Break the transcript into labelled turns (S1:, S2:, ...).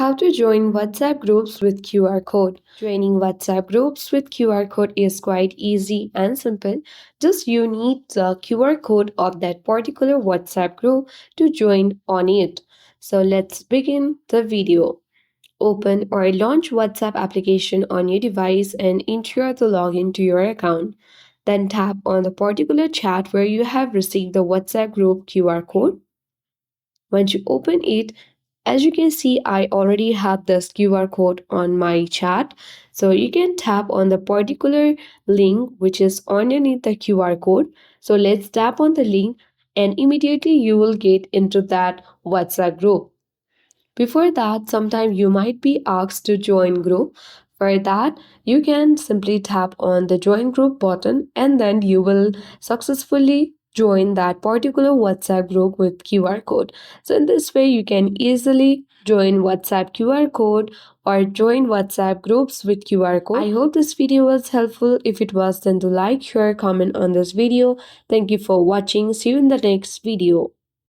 S1: How to join WhatsApp groups with QR code. Joining WhatsApp groups with QR code is quite easy and simple. Just you need the QR code of that particular WhatsApp group to join on it. So let's begin the video. Open or launch WhatsApp application on your device and enter the login to your account. Then tap on the particular chat where you have received the WhatsApp group QR code. Once you open it, as you can see, I already have this QR code on my chat. So you can tap on the particular link which is underneath the QR code. So let's tap on the link and immediately you will get into that WhatsApp group. Before that, sometime you might be asked to join group. For that, you can simply tap on the join group button and then you will successfully join that particular WhatsApp group with QR code. So in this way, you can easily join WhatsApp QR code or join WhatsApp groups with QR code. I hope this video was helpful. If it was, then do like, share, comment on this video. Thank you for watching. See you in the next video.